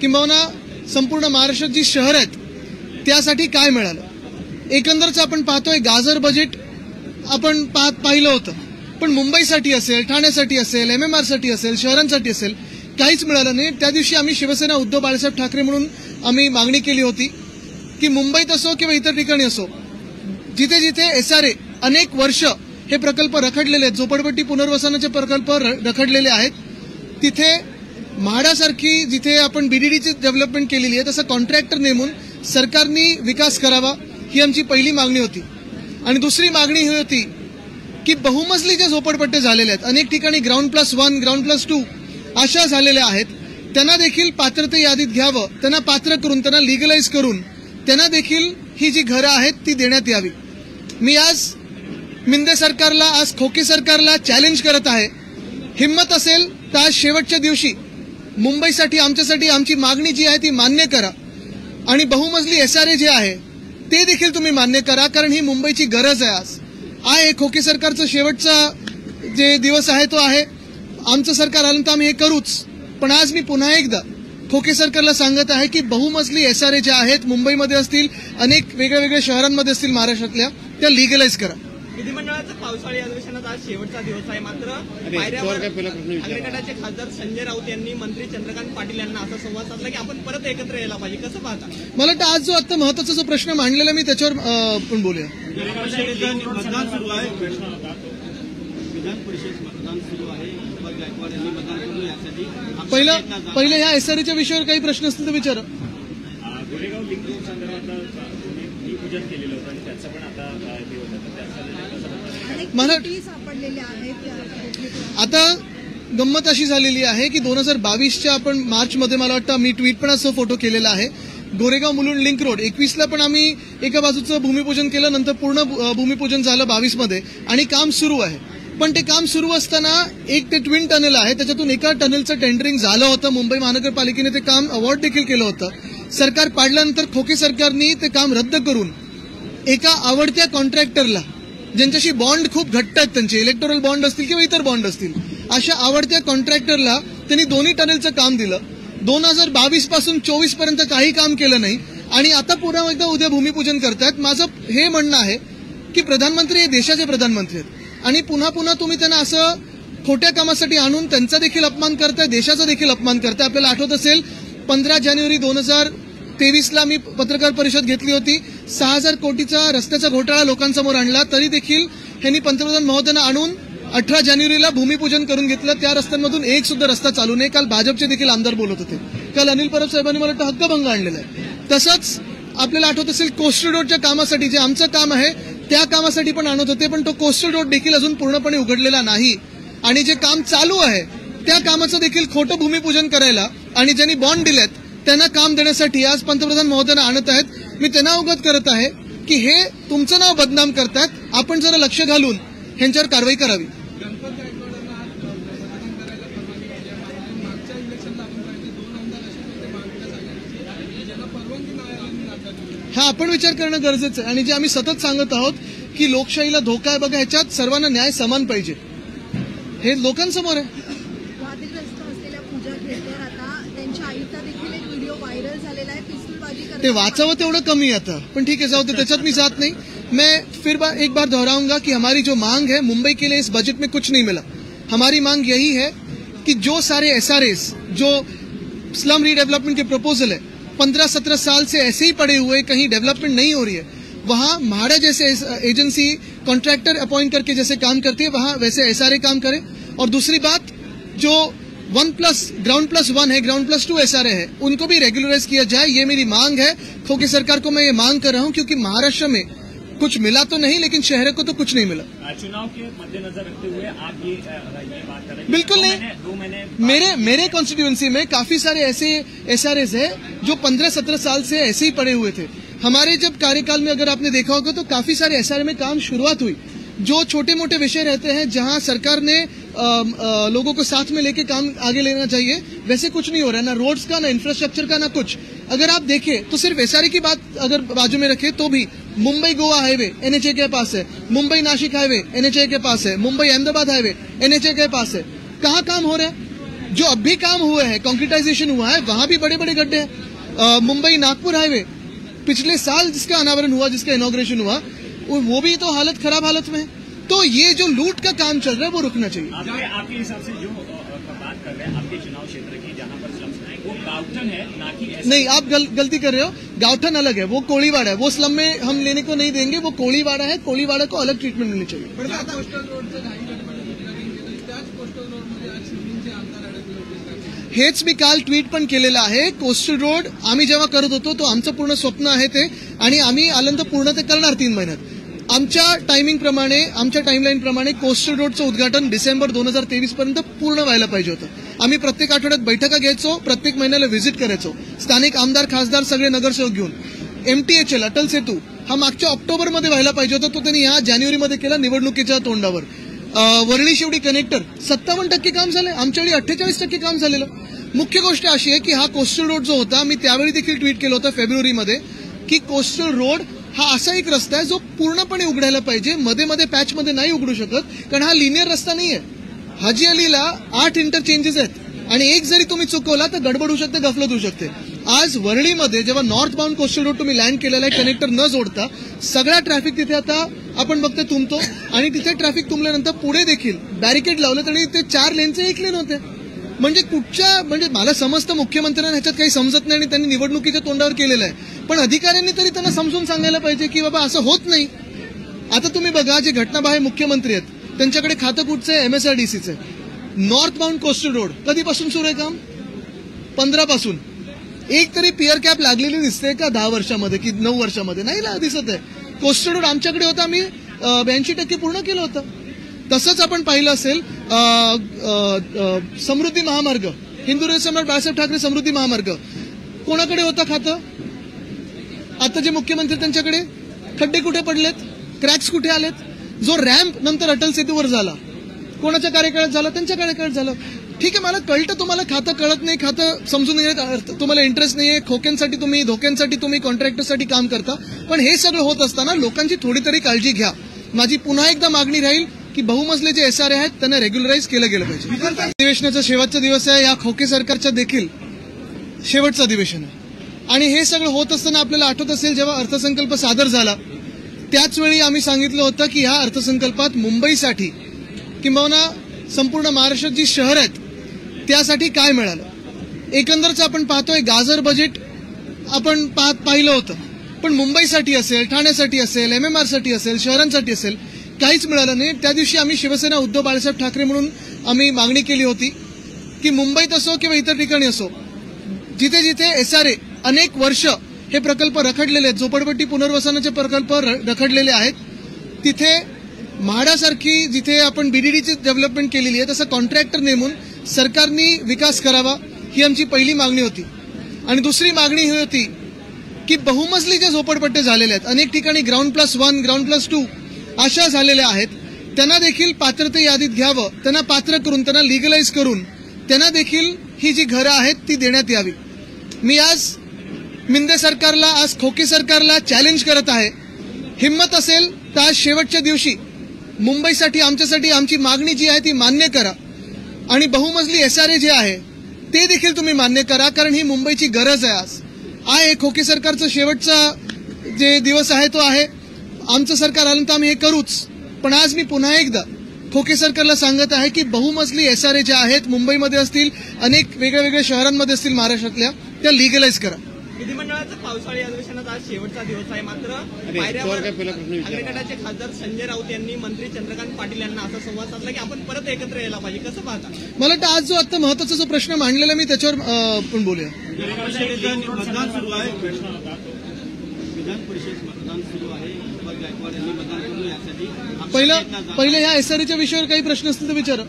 किंबहुना संपूर्ण महाराष्ट्रात जी शहर आहेत त्यासाठी काय मिळालं. एकंदरच आपण पाहतोय गाजर बजेट आपण पाहिलं होतं, पण मुंबईसाठी असेल, ठाण्यासाठी असेल, MMR साठी असेल, शहरांसाठी असेल काहीच मिळालं नाही. त्या दिवशी आम्ही शिवसेना उद्धव बाळासाहेब ठाकरे म्हणून आम्ही मागणी केली होती की मुंबईत असो किंवा इतर ठिकाणी असो जिथे जिथे SRA अनेक वर्ष हे प्रकल्प रखडलेले आहेत, झोपडपट्टी पुनर्वसनाचे प्रकल्प रखडलेले आहेत, तिथे म्हाडासारखी जिथे आपण BDDची डेव्हलपमेंट केलेली आहे तसं कॉन्ट्रॅक्टर नेमून सरकारने विकास करावा ही आमची पहिली मागणी होती. आणि दुसरी मागणी ही होती की बहुमजली जे झोपडपट्टे झालेले आहेत, अनेक ठिकाणी Ground+1, Ground+2 अशा झालेल्या आहेत, त्यांना देखील पात्रते यादीत घ्यावं, त्यांना पात्र करून त्यांना लिगलाइज करून त्यांना देखील ही जी घरं आहेत ती देण्यात यावी. मी आज मिंदे सरकारला, आज खोके सरकारला चॅलेंज करत आहे, हिम्मत असेल तर आज शेवटच्या दिवशी मुंबईसाठी आमच्यासाठी आमची मागणी जी आहे ती मान्य करा आणि बहुमजली SRA जे आहे ते देखील तुम्ही मान्य करा, कारण ही मुंबईची गरज आहे. आज आहे खोके सरकारचं शेवटचा जे दिवस आहे तो आहे. आमचं सरकार आलं तर आम्ही हे करूच, पण आज मी पुन्हा एकदा खोके सरकारला सांगत आहे की बहुमजली SRA ज्या आहेत मुंबईमध्ये असतील, अनेक वेगळ्या शहरांमध्ये असतील महाराष्ट्रातल्या, त्या लिगलाइज करा. विधिमंडळाचं पावसाळी अधिवेशनाचा आज शेवटचा दिवस आहे, मात्र पायऱ्यावर ठाकरेगटाचे खासदार संजय राऊत यांनी मंत्री चंद्रकांत पाटील यांना असा संवाद साधला की आपण परत एकत्र यायला पाहिजे. कसं पाहता? मला वाटतं आज जो आता महत्वाचा जो प्रश्न मांडलेला मी त्याच्यावर पण बोलूया. मतदान सुरू आहे, विधान परिषद मतदान सुरू आहे, गायकवाड यांनी मतदान केलं यासाठी. पहिलं ह्या SRAच्या विषयावर काही प्रश्न असतील तर विचारा. गोरेगाव लिंक रोड संदर्भात पूजन केलेलं होतं आणि त्याचं पण आता हे होतं, मला सापडलेले आहेत. आता गंमत अशी झालेली आहे की 2022च्या आपण मार्चमध्ये मला वाटतं मी ट्विट पण असं फोटो केलेला आहे. गोरेगाव मुलुंड लिंक रोड 21ला पण आम्ही एका बाजूचं भूमिपूजन केलं, नंतर पूर्ण भूमिपूजन झालं 22मध्ये आणि काम सुरू आहे. पण ते काम सुरू असताना एक ते ट्विन टनेल आहे, त्याच्यातून एका टनेलचं टेंडरिंग झालं होतं. मुंबई महानगरपालिकेने ते काम अवॉर्ड देखील केलं होतं. सरकार पाडल्यानंतर खोके सरकारने ते काम रद्द करून एका आवडत्या कॉन्ट्रॅक्टरला, ज्यांच्याशी बॉन्ड खूप घट्ट आहेत, त्यांचे इलेक्टोरल बॉन्ड असतील किंवा इतर बॉन्ड असतील, अशा आवडत्या कॉन्ट्रॅक्टरला त्यांनी दोन्ही टनेलचं काम दिलं. 2022 पासून 24 पर्यंत काही काम केलं नाही आणि आता पुन्हा एकदा उद्या भूमिपूजन करतायत. माझं हे म्हणणं आहे की प्रधानमंत्री हे देशाचे प्रधानमंत्री आहेत आणि पुन्हा पुन्हा तुम्ही त्यांना असं खोट्या कामासाठी आणून त्यांचा देखील अपमान करताय, देशाचा देखील अपमान करताय. आपल्याला आठवत असेल 15 जानेवारी 2023ला मी पत्रकार परिषद घेतली होती. 6,000 कोटीचा रस्त्याचा घोटाळा लोकांसमोर आणला, तरी देखील त्यांनी पंतप्रधान महोदयांना आणून 18 जानेवारीला भूमिपूजन करून घेतलं. त्या रस्त्यांमधून एक सुद्धा रस्ता चालू नाही. काल भाजपचे देखील आमदार बोलत होते. काल अनिल परब साहेबांनी मला वाटतं हक्कभंग आणलेला आहे. तसंच आपल्याला आठवत असेल कोस्टल रोडच्या कामासाठी, जे आमचं काम आहे त्या कामासाठी पण आणत होते, पण तो कोस्टल रोड देखील अजून पूर्णपणे उघडलेला नाही. आणि जे काम चालू आहे त्या कामाचं देखील खोटं भूमिपूजन करायला आणि ज्यांनी बॉन्ड दिलेत त्यांना काम देण्यासाठी आज पंतप्रधान महोदयांना आणत आहेत. मी त्यांना अवगत करत आहे की हे तुमचं नाव बदनाम करतात, आपण जरा लक्ष घालून ह्यांच्यावर कारवाई करावी. हा आपण विचार करणं गरजेचं आहे. आणि जे आम्ही सतत सांगत आहोत की लोकशाहीला धोका आहे बघा, ह्याच्यात सर्वांना न्याय समान पाहिजे, हे लोकांसमोर आहे. वादग्रस्त असलेल्या पूजा केळकर आता त्यांच्या आईचा देखील एक व्हिडिओ व्हायरल झालेला आहे, पिस्तूलबाजी ते वाचावं तेवढं कमी आता, पण ठीक है जाओ, त्याच्यात मी जात नहीं. मैं फिर एक बार दोहराऊंगा कि हमारी जो मांग है, मुंबई के लिए इस बजट में कुछ नहीं मिला. हमारी मांग यही है कि जो सारे SRAs, जो स्लम रीडेवलपमेंट के प्रपोजल है, 15-17 साल से ऐसे ही पड़े हुए, कहीं डेवलपमेंट नहीं हो रही है, वहां म्हाडा जैसे एजेंसी कॉन्ट्रैक्टर अपॉइंट करके जैसे काम करती है वहां वैसे SRA काम करे. और दूसरी बात, जो Ground+1 है, Ground+2 SRA है, उनको भी रेगुलराइज किया जाए, ये मेरी मांग है. खोके सरकार को मैं ये मांग कर रहा हूं क्योंकि महाराष्ट्र में कुछ मिला तो नहीं, लेकिन शहर को तो कुछ नहीं मिला। चुनाव के मद्देनजर रखते हुए आप ये बात कर रहे हैं? बिल्कुल नहीं। 2 महीने मेरे कॉन्स्टिट्यूएंसी में काफी सारे ऐसे SRAs है जो 15-17 साल से ऐसे ही पड़े हुए थे। हमारे जब कार्यकाल में अगर आपने देखा होगा तो काफी सारे SRA में काम शुरुआत हुई। जो छोटे मोटे विषय रहते हैं जहां सरकार ने लोगों को साथ में लेके काम आगे लेना चाहिए, वैसे कुछ नहीं हो रहा है, ना रोड्स का, ना इंफ्रास्ट्रक्चर का, ना कुछ। अगर आप देखें तो सिर्फ SRA की बात अगर बाजू में रखें तो भी मुंबई गोवा हाईवे NHA के पास है, मुंबई नासिक हाईवे NHA के पास है, मुंबई अहमदाबाद हाईवे NHA के पास है। कहाँ काम हो रहा है? जो अब भी काम हुए हैं, कॉन्क्रीटाइजेशन हुआ है, वहां भी बड़े बड़े गड्ढे हैं। मुंबई नागपुर हाईवे पिछले साल जिसका अनावरण हुआ, जिसका इनॉग्रेशन हुआ, वो भी तो खराब हालत में है। तो ये जो लूट का काम चल रहा है वो रुकना चाहिए। आपके हिसाब से जो बात कर रहे हैं आपके चुनाव क्षेत्र की जहां पर स्लम्स हैं, वो गाउठन है ना कि नहीं, आप गलती कर रहे हो। गाउठन अलग है, वो कोळीवाड़ा है। वो स्लम में हम लेने को नहीं देंगे, वो कोळीवाड़ा है। कोळीवाड़ा को अलग ट्रीटमेंट मिलनी चाहिए। हेच मी काल ट्विट पण केलेलं आहे। कोस्टल रोड आम्ही जेव्हा करत होतो तो आमचं पूर्ण स्वप्न आहे ते, आणि आम्ही आनंद पूर्ण ते करणार 3 महिन्यात। आमच्या टायमिंग प्रमाणे, आमच्या टाइमलाईन प्रमाणे कोस्टल रोडचं उद्घाटन डिसेंबर 2023 पर्यंत पूर्ण व्हायला पाहिजे होतं। आम्ही प्रत्येक आठवड्यात बैठका घ्यायचो, प्रत्येक महिन्याला व्हिजिट करायचो, स्थानिक आमदार खासदार सगळे नगरसेवक घेऊन। MTHL अटल सेतू हा मागच्या ऑक्टोबरमध्ये व्हायला पाहिजे होता, तो त्यांनी या जानेवारीमध्ये केला निवडणुकीच्या तोंडावर। वरळी शेवडी कनेक्टर 57% काम झाले, आमच्या वेळी 48% काम झालेलं। मुख्य गोष्ट अशी आहे की हा कोस्टल रोड जो होता, मी त्यावेळी देखील ट्विट केलं होतं फेब्रुवारीमध्ये, की कोस्टल रोड हा असा एक रस्ता आहे जो पूर्णपणे उघडायला पाहिजे, मध्ये मध्ये पॅच मध्ये नाही उघडू शकत, कारण हा लिनियर रस्ता नाहीये। हाजी अलीला 8 इंटरचेंजेस आहेत आणि एक जरी तुम्ही चुकवला तर गडबड होऊ शकते, गफलत होऊ शकते। आज वरळीमध्ये जेव्हा नॉर्थ बाउंड कोस्टल रोड तुम्ही लँड केलेला आहे कनेक्टर न जोडता, सगळा ट्रॅफिक तिथे आता आपण बघते तुंबतो, आणि तिथे ट्रॅफिक तुंबल्यानंतर पुढे देखील बॅरिकेड लावलं तरी ते 4 लेनचे 1 लेन होते। म्हणजे मला समजतं मुख्यमंत्र्यांना ह्याच्यात काही समजत नाही आणि त्यांनी निवडणुकीच्या तोंडावर केलेलं आहे, पण अधिकाऱ्यांनी तरी त्यांना समजून सांगायला पाहिजे की बाबा असं होत नाही। आता तुम्ही बघा, जे घटनाबाह्य मुख्यमंत्री आहेत त्यांच्याकडे खातं कुठचं आहे? MSRDCचं। नॉर्थ बाउंड कोस्टल रोड कधीपासून सुरू आहे काम? 15 पासून। एक तरी पिअर कॅप लागलेली दिसते का 10 वर्षामध्ये की 9 वर्षामध्ये? नाही दिसत आहे। कोस्टल रोड आमच्याकडे होता, आम्ही 82% पूर्ण केलं होतं। तसंच आपण पाहिलं असेल समृद्धी महामार्ग, हिंदू सम्राट बाळासाहेब ठाकरे समृद्धी महामार्ग कोणाकडे होता खातं? आता जे मुख्यमंत्री त्यांच्याकडे। खड्डे कुठे पडलेत? क्रॅक्स कुठे आलेत? जो रॅम्प नंतर अटल सेतूवर झाला, कोणाच्या कार्यकाळात झाला? त्यांच्या कार्यकाळात झालं। ठीक आहे, मला कळतं तुम्हाला खातं कळत नाही, खातं समजून घेण्यात तुम्हाला इंटरेस्ट नाहीये, धोक्यांसाठी तुम्ही कॉन्ट्रॅक्टरसाठी काम करता, पण हे सगळं होत असताना लोकांची थोडी तरी काळजी घ्या। माझी पुन्हा एकदा मागणी राहील की बहुमजले जे SRA आहेत त्यांना रेग्युलराईज केलं गेलं पाहिजे। अधिवेशनाचा शेवटचा दिवस आहे, या खोके सरकारचा देखील शेवटचं अधिवेशन आहे, आणि हे सगळं होत असताना आपल्याला आठवत असेल जेव्हा अर्थसंकल्प सादर झाला त्याच वेळी आम्ही सांगितलं होतं की ह्या अर्थसंकल्पात मुंबईसाठी किंबहुना संपूर्ण महाराष्ट्रात जी शहर आहेत त्यासाठी काय मिळालं। एकंदरच आपण पाहतोय गाजर बजेट आपण पाहिलं होतं, पण मुंबईसाठी असेल, ठाण्यासाठी असेल, MMR साठी असेल, शहरांसाठी असेल, काहीच मिळालं नाही। त्या दिवशी आम्ही शिवसेना उद्धव बाळासाहेब ठाकरे म्हणून आम्ही मागणी केली होती की मुंबईत असो किंवा इतर ठिकाणी असो, जिथे जिथे SRA अनेक वर्ष हे प्रकल्प रखडलेले आहेत, झोपडपट्टी पुनर्वसनाचे प्रकल्प रखडलेले आहेत, तिथे म्हाडासारखी जिथे आपण BDDची डेव्हलपमेंट केलेली आहे तसं कॉन्ट्रॅक्टर नेमून सरकारने विकास करावा, ही आमची पहिली मागणी होती। आणि दुसरी मागणी ही होती की बहुमजली जे झोपडपट्टे झालेले आहेत, अनेक ठिकाणी ग्राउंड+1 ग्राउंड+2 अशा झालेल्या आहेत, त्यांना देखील पात्रते यादीत घ्यावं, त्यांना पात्र करून त्यांना लिगलाइज करून त्यांना देखील ही जी घरं आहेत ती देण्यात यावी। मी आज मिंदे सरकारला, आज खोके सरकारला चॅलेंज करत आहे, हिम्मत असेल तर आज शेवटच्या दिवशी मुंबईसाठी आमच्यासाठी आमची मागणी जी आहे ती मान्य करा, आणि बहुमजली SRA जे आहे ते देखील तुम्ही मान्य करा, कारण ही मुंबईची गरज आहे। आज आहे खोके सरकारचा शेवटचा जे दिवस आहे तो आहे, आमचं सरकार आलं तर आम्ही हे करूच, पण आज मी पुन्हा एकदा खोके सरकारला सांगत आहे की बहुमजली SRA ज्या आहेत मुंबईमध्ये असतील, अनेक वेगळ्या शहरांमध्ये असतील महाराष्ट्रातल्या, त्या लिगलाइज करा। विधिमंडळाचं पावसाळी अधिवेशनाचा आज शेवटचा दिवस आहे, मात्र पायऱ्यावर ठाकरे गटाचे खासदार संजय राऊत यांनी मंत्री चंद्रकांत पाटील यांना असा संवाद साधला की आपण परत एकत्र यायला पाहिजे। कसं पाहता? मला वाटतं आज जो आता महत्वाचा जो प्रश्न मांडलेला मी त्याच्यावर पण बोलूया। मतदान सुरू आहे, विधान परिषद मतदान सुरू आहे. दीपक गायकवाड यांनी मतदान केलं यासाठी पहिलं ह्या एसआरईच्या विषयावर काही प्रश्न असतील तर विचारा.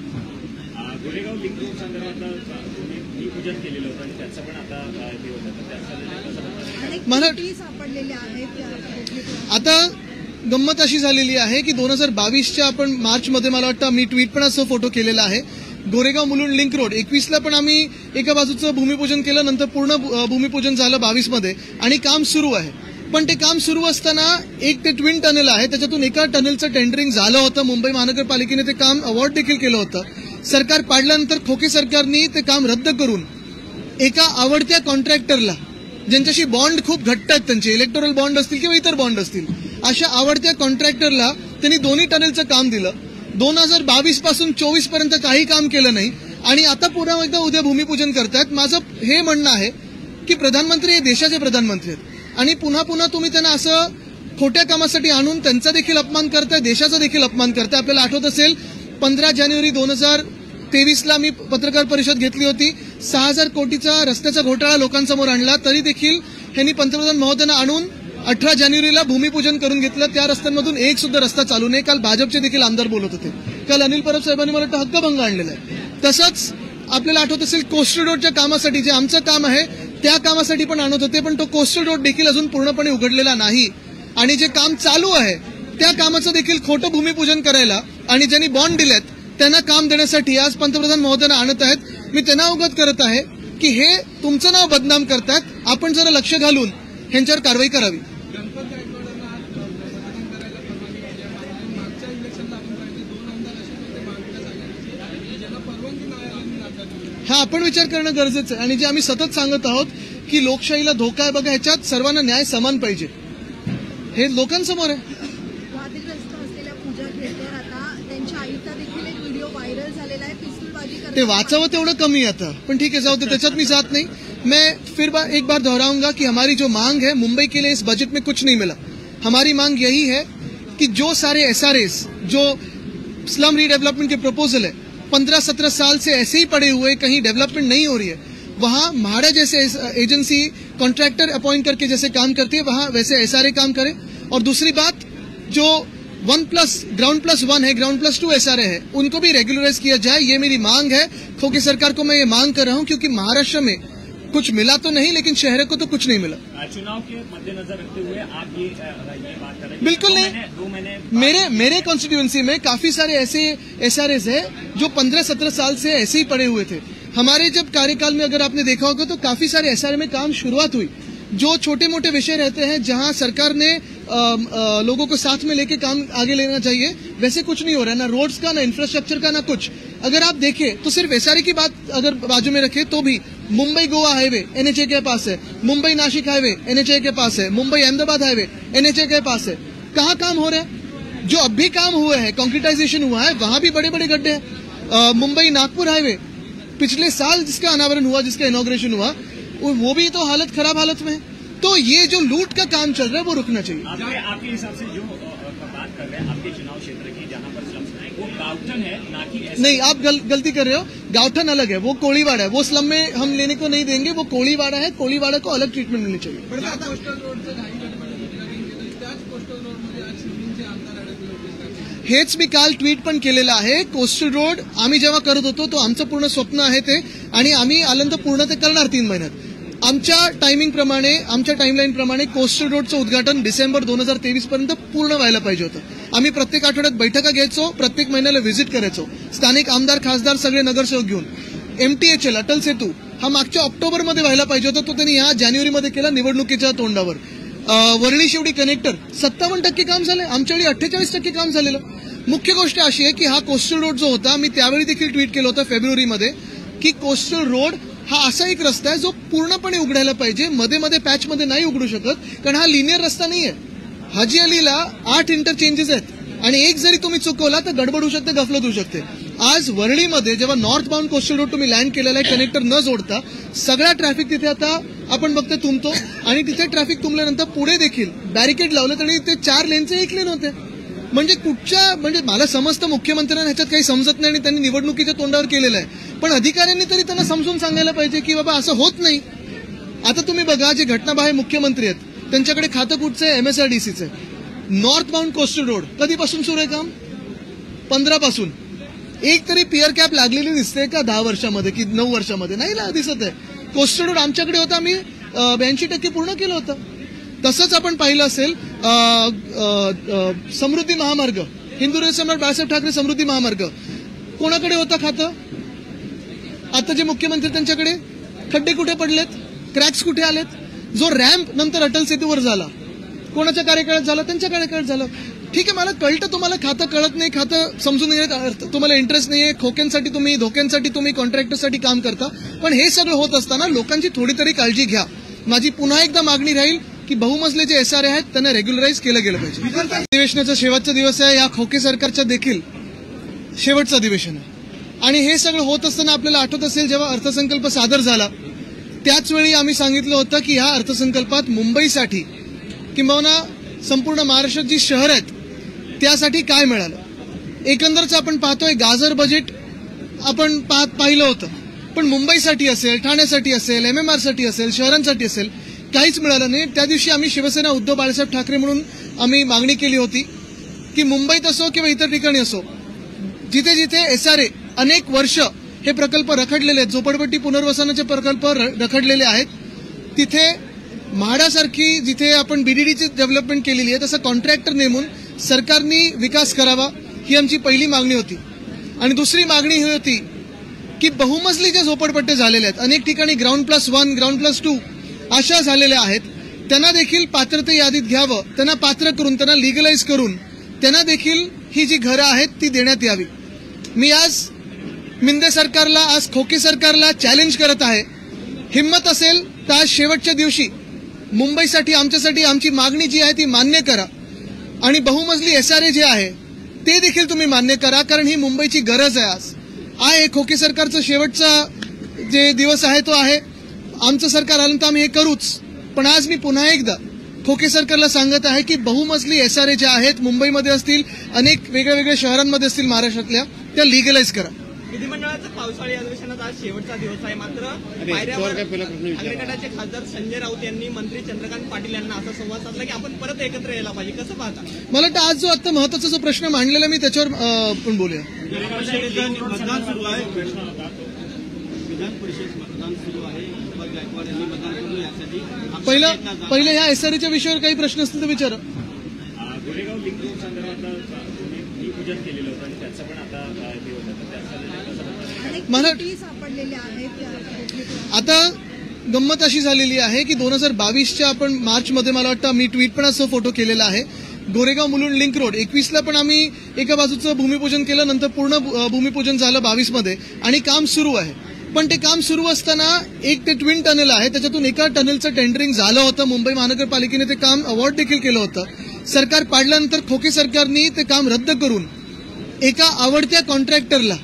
गोरेगाव लिंक रोड संदर्भात भूमिपूजन केलेलं होतं आणि त्याचं पण आता हे होतं तर त्याचं मला सापडलेल्या आहेत. आता गंमत अशी झालेली आहे की 2022च्या आपण मार्चमध्ये मला वाटतं मी ट्विट पण असं फोटो केलेला आहे. गोरेगाव मुलुंड लिंक रोड 21ला पण आम्ही एका बाजूचं भूमिपूजन केलं, नंतर पूर्ण भूमिपूजन झालं 22मध्ये आणि काम सुरू आहे. पण ते काम सुरू असताना एक ते ट्विन टनेल आहे, त्याच्यातून एका टनेलचं टेंडरिंग झालं होतं. मुंबई महानगरपालिकेने ते काम अवॉर्ड देखील केलं होतं. सरकार पाडल्यानंतर खोके सरकारने ते काम रद्द करून एका आवडत्या कॉन्ट्रॅक्टरला, ज्यांच्याशी बॉन्ड खूप घट्ट आहेत त्यांचे, इलेक्टोरल बॉन्ड असतील किंवा इतर बॉन्ड असतील, अशा आवडत्या कॉन्ट्रॅक्टरला त्यांनी दोन्ही टनेलचं काम दिलं. 2022 पासून 24 पर्यंत काही काम केलं नाही आणि आता पुन्हा एकदा उद्या भूमिपूजन करतायत. माझं हे म्हणणं आहे की प्रधानमंत्री हे देशाचे प्रधानमंत्री आहेत आणि पुन्हा पुन्हा तुम्ही त्यांना असं खोट्या कामासाठी आणून त्यांचा देखील अपमान करताय, देशाचा देखील अपमान करताय. आपल्याला आठवत असेल 15 जानेवारी 2023ला मी पत्रकार परिषद घेतली होती. 6,000 कोटीचा रस्त्याचा घोटाळा लोकांसमोर आणला, तरी देखील ह्यांनी पंतप्रधान महोदयांना आणून 18 जानेवारीला भूमिपूजन करून घेतलं. त्या रस्त्यांमधून एक सुद्धा रस्ता चालू नाही. काल भाजपचे देखील आमदार बोलत होते. काल अनिल परब साहेबांनी मला वाटतं हक्कभंग आणलेला आहे. तसंच आपल्याला आठवत असेल कोस्टल रोडच्या कामासाठी जे आमचं काम आहे त्या कामासाठी पण आणत होते, पण तो कोस्टल रोड देखील अजून पूर्णपणे उघडलेला नाही आणि जे काम चालू आहे त्या कामाचं देखील खोटं भूमिपूजन करायला आणि ज्यांनी बॉन्ड दिलेत त्यांना काम देण्यासाठी आज पंतप्रधान महोदयांना आणत आहेत. मी त्यांना अवगत करत आहे की हे तुमचं नाव बदनाम करतात, आपण जरा लक्ष घालून ह्यांच्यावर कारवाई करावी. हा आपण विचार करणं गरजेचं आहे आणि जे आम्ही सतत सांगत आहोत की लोकशाहीला धोका आहे बघा, ह्याच्यात सर्वांना न्याय समान पाहिजे, हे लोकांसमोर आहे. वादग्रस्त असलेल्या पूजा खेळकर आता त्यांच्या आईचा देखील एक व्हिडिओ व्हायरल झालेला आहे. पिस्तूलबाजी ते वाचावं तेवढं कमी आता, पण ठीक है जाओ, त्याच्यात मी जात नहीं. मैं फिर एक बार दोहराऊंगा कि हमारी जो मांग है, मुंबई के लिए इस बजट में कुछ नहीं मिला. हमारी मांग यही है कि जो सारे SRAs, जो स्लम रीडेवलपमेंट के प्रपोजल है, 15-17 साल से ऐसे ही पड़े हुए, कहीं डेवलपमेंट नहीं हो रही है, वहां म्हाडा जैसे एजेंसी कॉन्ट्रैक्टर अपॉइंट करके जैसे काम करती है वहां वैसे SRA काम करे. और दूसरी बात, जो ग्राउंड प्लस 1 है, ग्राउंड प्लस 2 SRA है, उनको भी रेगुलराइज किया जाए. ये मेरी मांग है. खोके सरकार को मैं ये मांग कर रहा हूं क्योंकि महाराष्ट्र में कुछ मिला तो नहीं, लेकिन शहर को तो कुछ नहीं मिला. चुनाव के मद्देनजर रखते हुए आप ये बात कर रहे हैं? बिल्कुल नहीं. मेरे कॉन्स्टिट्यूएंसी में काफी सारे ऐसे SRAs है जो 15-17 साल से ऐसे ही पड़े हुए थे. हमारे जब कार्यकाल में अगर आपने देखा होगा तो काफी सारे SRA में काम शुरुआत हुई. जो छोटे मोटे विषय रहते हैं जहां सरकार ने लोगों को साथ में लेके काम आगे लेना चाहिए, वैसे कुछ नहीं हो रहा है, ना रोड्स का, ना इंफ्रास्ट्रक्चर का, ना कुछ. अगर आप देखें तो सिर्फ SRA की बात अगर बाजू में रखें तो भी मुंबई गोवा हाईवे NHA के पास है, मुंबई नासिक हाईवे NHA के पास है, मुंबई अहमदाबाद हाईवे NHA के पास है. कहाँ काम हो रहे हैं? जो अब भी काम हुए हैं, कॉन्क्रीटाइजेशन हुआ है, वहां भी बड़े बड़े गड्ढे हैं. मुंबई नागपुर हाईवे पिछले साल जिसका अनावरण हुआ, जिसका इनॉग्रेशन हुआ, वो भी तो खराब हालत में है. तो ये जो लूट का काम चल रहा है वो रुकना चाहिए. आपके हिसाब से जो बात कर रहे हैं आपके चुनाव क्षेत्र की जहां पर स्लम्स है वो गावठन है, ना कि नहीं, आप गलती कर रहे हो. गावठन अलग है, वो कोळीवाड़ा है. वो स्लम में हम लेने को नहीं देंगे. वो कोळीवाड़ा है, कोळीवाड़ा को अलग ट्रीटमेंट मिलनी चाहिए. हेच मी काल ट्विट पण केलेलं आहे. कोस्टल रोड आम्ही जेव्हा करत होतो तो आमचं पूर्ण स्वप्न आहे ते, आणि आम्ही आलं तर पूर्ण ते करणार 3 महिन्यात. आमच्या टायमिंग प्रमाणे, आमच्या टाइमलाईन प्रमाणे कोस्टल रोडचं उद्घाटन डिसेंबर 2023 पर्यंत पूर्ण व्हायला पाहिजे होतं. आम्ही प्रत्येक आठवड्यात बैठका घ्यायचो, प्रत्येक महिन्याला व्हिजिट करायचो, स्थानिक आमदार खासदार सगळे नगरसेवक घेऊन. MTHL अटल सेतू हा मागच्या ऑक्टोबरमध्ये व्हायला पाहिजे होता, तो त्यांनी या जानेवारीमध्ये केला निवडणुकीच्या तोंडावर. वरळी शिवडी कनेक्टर 57% काम झालं, आमच्यावेळी 48% काम झालेलं. मुख्य गोष्ट अशी आहे की हा कोस्टल रोड जो होता, मी त्यावेळी देखील ट्विट केलं होतं फेब्रुवारीमध्ये, की कोस्टल रोड हा असा एक रस्ता आहे जो पूर्णपणे उघडायला पाहिजे. मध्ये मध्ये पॅचमध्ये नाही उघडू शकत, कारण हा लिनियर रस्ता नाहीये. हाजी अलीला 8 इंटरचेंजेस आहेत आणि एक जरी तुम्ही चुकवला तर गडबड होऊ शकते, गफलत होऊ शकते. आज वरळीमध्ये जेव्हा नॉर्थ बाउंड कोस्टल रोड तुम्ही लँड केलेला आहे कनेक्टर न जोडता, सगळा ट्रॅफिक तिथे आता आपण बघतो तुंबतो, आणि तिथे ट्रॅफिक तुंबल्यानंतर पुढे देखील बॅरिकेड लावलं तरी ते 4 लेनचे 1 लेन होते. म्हणजे मला समजतं मुख्यमंत्र्यांना ह्याच्यात काही समजत नाही आणि त्यांनी निवडणुकीच्या तोंडावर केलेलं आहे, पण अधिकाऱ्यांनी तरी त्यांना समजून सांगायला पाहिजे की बाबा असं होत नाही. आता तुम्ही बघा, जे घटनाबाह्य मुख्यमंत्री आहेत त्यांच्याकडे खातं कुठचं आहे? MSRDCचं आहे. नॉर्थ बाउंड कोस्टल रोड कधीपासून सुरू आहे काम? 15 पासून. एक तरी पिअर कॅप लागलेली दिसते का 10 वर्षामध्ये की 9 वर्षामध्ये? नाही ना, दिसत आहे. कोस्टल रोड आमच्याकडे होता, आम्ही 82% पूर्ण केलं होतं. तसंच आपण पाहिलं असेल समृद्धी महामार्ग, हिंदू सम्राट बाळासाहेब ठाकरे समृद्धी महामार्ग कोणाकडे होता खातं? आता जे मुख्यमंत्री त्यांच्याकडे. खड्डे कुठे पडलेत? क्रॅक्स कुठे आलेत? जो रॅम्प नंतर अटल सेतूवर झाला कोणाच्या कार्यकाळात झाला? त्यांच्या कार्यकाळात झालं. ठीक आहे, मला कळतं तुम्हाला खातं कळत नाही, खातं समजून येत, तुम्हाला इंटरेस्ट नाहीये, खोक्यांसाठी तुम्ही, धोक्यांसाठी तुम्ही कॉन्ट्रॅक्टरसाठी काम करता. पण हे सगळं होत असताना लोकांची थोडी तरी काळजी घ्या. माझी पुन्हा एकदा मागणी राहील की बहुमजले जे SRA आहेत त्यांना रेग्युलराईज केलं गेलं पाहिजे. अधिवेशनाचा शेवटचा दिवस आहे. या खोके सरकारच्या देखील शेवटचं अधिवेशन आहे. आणि हे सगळं होत असताना आपल्याला आठवत असेल जेव्हा अर्थसंकल्प सादर झाला त्याच वेळी आम्ही सांगितलं होतं की ह्या अर्थसंकल्पात मुंबईसाठी किंबहुना संपूर्ण महाराष्ट्रात जी शहर आहेत त्यासाठी काय मिळालं. एकंदरच आपण पाहतोय गाजर बजेट आपण पाहिलं होतं, पण मुंबईसाठी असेल, ठाण्यासाठी असेल, MMR साठी असेल, शहरांसाठी असेल, काहीच मिळालं नाही. त्या दिवशी आम्ही शिवसेना उद्धव बाळासाहेब ठाकरे म्हणून आम्ही मागणी केली होती की मुंबईत असो किंवा इतर ठिकाणी असो, जिथे जिथे SRA अनेक वर्ष हे प्रकल्प रखडलेले आहेत, झोपडपट्टी पुनर्वसनाचे प्रकल्प रखडलेले आहेत, तिथे म्हाडासारखी जिथे आपण BDDची डेव्हलपमेंट केलेली आहे तसं कॉन्ट्रॅक्टर नेमून सरकारने विकास करावा, ही आमची पहिली मागणी होती. आणि दुसरी मागणी ही होती की बहुमजली ज्या झोपडपट्ट्या झालेल्या आहेत, अनेक ठिकाणी ग्राउंड+1, ग्राउंड+2 अशा झालेल्या आहेत, त्यांना देखील पात्रते यादीत घ्यावं, त्यांना पात्र करून, त्यांना लिगलाइज करून त्यांना देखील ही जी घरं आहेत ती देण्यात यावी. मी आज मिंदे सरकारला, आज खोके सरकारला चॅलेंज करत आहे, हिम्मत असेल तर आज शेवटच्या दिवशी मुंबईसाठी, आमच्यासाठी आमची मागणी जी आहे ती मान्य करा आणि बहुमजली SRA जे आहे ते देखील तुम्ही मान्य करा, कारण ही मुंबईची गरज आहे. आज आहे खोके सरकारचा शेवटचा जे दिवस आहे तो आहे. आमचं सरकार आलं तर आम्ही हे करूच, पण आज मी पुन्हा एकदा खोके सरकारला सांगत आहे की बहुमजली SRA ज्या आहेत मुंबईमध्ये असतील, अनेक वेगळ्या वेगळ्या शहरांमध्ये असतील महाराष्ट्रातल्या, त्या लिगलाइज करा. विधिमंडळाचं पावसाळी अधिवेशनात आज शेवटचा दिवस आहे, मात्र पायऱ्यावर ठाकरे गटाचे खासदार संजय राऊत यांनी मंत्री चंद्रकांत पाटील यांना असा संवाद साधला की आपण परत एकत्र यायला पाहिजे. कसं पाहता? मला वाटतं आज जो आता महत्वाचा जो प्रश्न मांडलेला मी त्याच्यावर पण बोलूया. मतदान सुरू आहे, विधान परिषद मतदान सुरू आहे. दीपक गायकवाड यांनी मतदान केलं यासाठी. पहिलं ह्या SRAच्या विषयावर काही प्रश्न असतील तर विचारा. गोरेगाव लिंक रोड संदर्भात पूजन केलेलं होतं आणि त्याचं पण आता हे होतं, मला सापडलेले आहेत. आता गंमत अशी झालेली आहे की 2022च्या आपण मार्चमध्ये मला वाटतं मी ट्विट पण असं फोटो केलेला आहे. गोरेगाव मुलुंड लिंक रोड 21ला पण आम्ही एका बाजूचं भूमिपूजन केलं, नंतर पूर्ण भूमिपूजन झालं 22मध्ये आणि काम सुरू आहे. पण ते काम सुरू असताना एक ते ट्विन टनेल आहे, त्याच्यातून एका टनेलचं टेंडरिंग झालं होतं. मुंबई महानगरपालिकेने ते काम अवॉर्ड देखील केलं होतं. सरकार पाडल्यानंतर खोके सरकारने ते काम रद्द करून एका आवडत्या कॉन्ट्रॅक्टरला,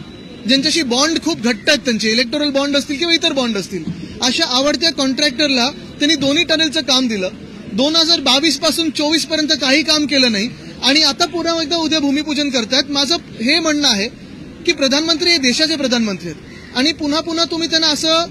ज्यांच्याशी बॉन्ड खूप घट्ट आहेत, त्यांचे इलेक्टोरल बॉन्ड असतील किंवा इतर बॉन्ड असतील, अशा आवडत्या कॉन्ट्रॅक्टरला त्यांनी दोन्ही टनेलचं काम दिलं. 2022 पासून 24 पर्यंत काही काम केलं नाही आणि आता पुन्हा एकदा उद्या भूमिपूजन करतायत. माझं हे म्हणणं आहे की प्रधानमंत्री हे देशाचे प्रधानमंत्री आहेत आणि पुन्हा पुन्हा तुम्ही त्यांना असं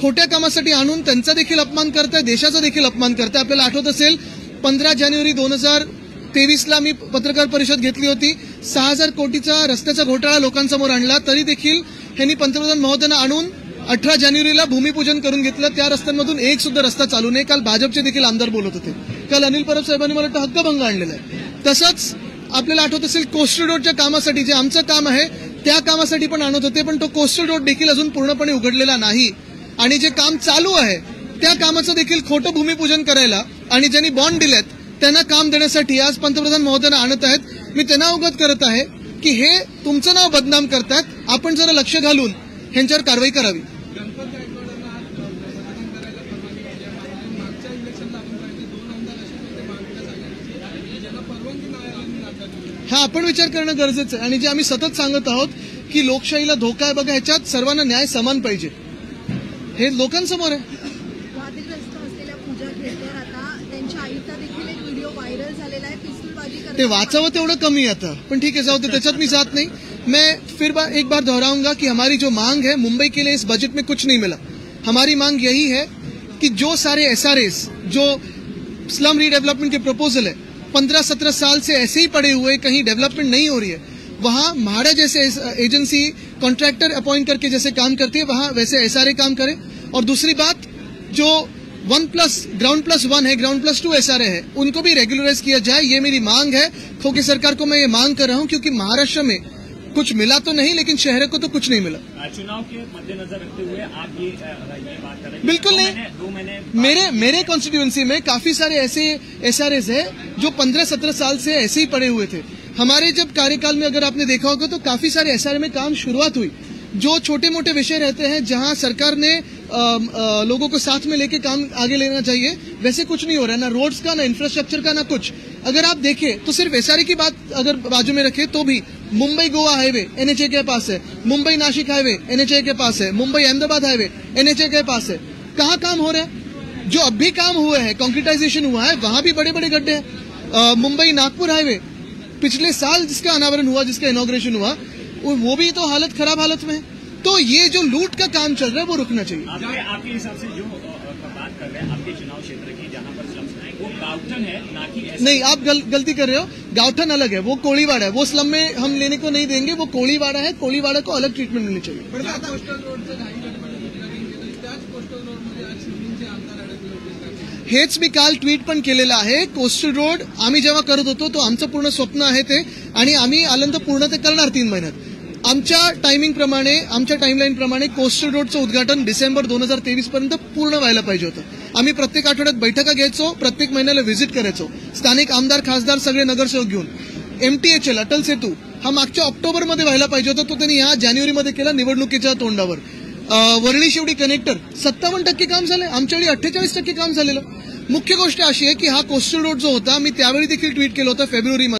खोट्या कामासाठी आणून त्यांचा देखील अपमान करताय, देशाचा देखील अपमान करताय. आपल्याला आठवत असेल 15 जानेवारी 2023ला मी पत्रकार परिषद घेतली होती. 6,000 कोटीचा रस्त्याचा घोटाळा लोकांसमोर आणला, तरी देखील यांनी पंतप्रधान महोदयांना आणून 18 जानेवारीला भूमिपूजन करून घेतलं. त्या रस्त्यांमधून एक सुद्धा रस्ता चालू नाही. काल भाजपचे देखील आमदार बोलत होते. काल अनिल परब साहेबांनी मला वाटतं हक्कभंग आणलेला आहे. तसंच आपल्याला आठवत असेल कोस्टल रोडच्या कामासाठी जे आमचं काम आहे त्या कामासाठी पण आणत होते, पण तो कोस्टल रोड देखील अजून पूर्णपणे उघडलेला नाही आणि जे काम चालू आहे त्या कामाचं देखील खोटं भूमिपूजन करायला आणि ज्यांनी बॉन्ड दिलेत त्यांना काम देण्यासाठी आज पंतप्रधान महोदयांना आणत आहेत. मी त्यांना अवगत करत आहे की हे तुमचं नाव बदनाम करतात, आपण जरा लक्ष घालून ह्यांच्यावर कारवाई करावी. हा आपण विचार करणं गरजेचं आहे आणि जे आम्ही सतत सांगत आहोत की लोकशाहीला धोका आहे बघा, ह्याच्यात सर्वांना न्याय समान पाहिजे, हे लोकांसमोर आहे. वादग्रस्त असलेल्या पूजा खेळकर आता त्यांच्या आईचा देखील एक व्हिडिओ व्हायरल झालेला आहे. पिस्तूलबाजी ते वाचावं तेवढं कमी आता, पण ठीक है जाओ, त्याच्यात मी जात नहीं. मैं फिर एक बार दोहराऊंगा कि हमारी जो मांग है, मुंबई के लिए इस बजट में कुछ नहीं मिला. हमारी मांग यही है कि जो सारे SRAs जो स्लम रीडेवलपमेंट के प्रपोजल है, 15-17 साल से ऐसे ही पड़े हुए, कहीं डेवलपमेंट नहीं हो रही है, वहां म्हाडा जैसे एजेंसी कॉन्ट्रैक्टर अपॉइंट करके जैसे काम करती है, वहां वैसे एसआरए काम करे। और दूसरी बात, जो ग्राउंड प्लस 1 है, ग्राउंड प्लस 2 एसआरए है, उनको भी रेगुलराइज किया जाए, ये मेरी मांग है। खोके सरकार को मैं ये मांग कर रहा हूं, क्योंकि महाराष्ट्र में कुछ मिला तो नहीं, लेकिन शहर को तो कुछ नहीं मिला। चुनाव के मद्देनजर रखते हुए आप ये बात कर रहे हैं? बिल्कुल नहीं। मेरे कॉन्स्टिट्यूएंसी में काफी सारे ऐसे एसआरएस है जो 15-17 साल से ऐसे ही पड़े हुए थे। हमारे जब कार्यकाल में अगर आपने देखा होगा तो काफी सारे एसआरए में काम शुरुआत हुई। जो छोटे मोटे विषय रहते हैं जहां सरकार ने लोगों को साथ में लेके काम आगे लेना चाहिए, वैसे कुछ नहीं हो रहा है, ना रोड्स का, ना इंफ्रास्ट्रक्चर का, ना कुछ। अगर आप देखें तो सिर्फ एसआरए की बात अगर बाजू में रखें तो भी मुंबई गोवा हाईवे एनएचए के पास है, मुंबई नासिक हाईवे एनएचए के पास है, मुंबई अहमदाबाद हाईवे एनएचए के पास है। कहाँ काम हो रहे हैं? जो अब भी काम हुए हैं, कंक्रीटाइजेशन हुआ है, वहां भी बड़े बड़े गड्ढे हैं। मुंबई नागपुर हाईवे पिछले साल जिसका अनावरण हुआ, जिसका इनॉग्रेशन हुआ, वो भी तो खराब हालत में है। तो ये जो लूट का काम चल रहा है वो रुकना चाहिए। आपके हिसाब से जो बात कर रहे हैं आपके चुनाव क्षेत्र की, जहां पर स्लम्स है, वो गावठन है ना कि नहीं, आप गलती कर रहे हो। गावठन अलग है, वो कोळीवाड़ा है, वो स्लम में हम लेने को नहीं देंगे। वो कोळीवाड़ा है, कोळीवाड़ा को अलग ट्रीटमेंट मिलनी चाहिए। हेच मी काल ट्विट पण केलेलं आहे। कोस्टल रोड आम्ही जेव्हा करत होतो तो आमचं पूर्ण स्वप्न आहे ते, आणि आम्ही आनंद पूर्ण ते करणार 3 महिन्यात। आमच्या टायमिंग प्रमाणे, आमच्या टाइमलाईन प्रमाणे कोस्टल रोडचं उद्घाटन डिसेंबर 2023 पर्यंत पूर्ण व्हायला पाहिजे होतं। आम्ही प्रत्येक आठवड्यात बैठका घ्यायचो, प्रत्येक महिन्याला व्हिजिट करायचो, स्थानिक आमदार खासदार सगळे नगरसेवक घेऊन। MTHL अटल सेतू हा मागच्या ऑक्टोबरमध्ये व्हायला पाहिजे होता, तो त्यांनी या जानेवारीमध्ये केला निवडणुकीच्या तोंडावर। वरळी शेवडी कनेक्टर 57% काम झालंय, आमच्यावेळी 48% काम झालेलं। मुख्य गोष्ट अशी आहे की हा कोस्टल रोड जो होता, मी त्यावेळी देखील ट्विट केलं होतं फेब्रुवारीमध्ये।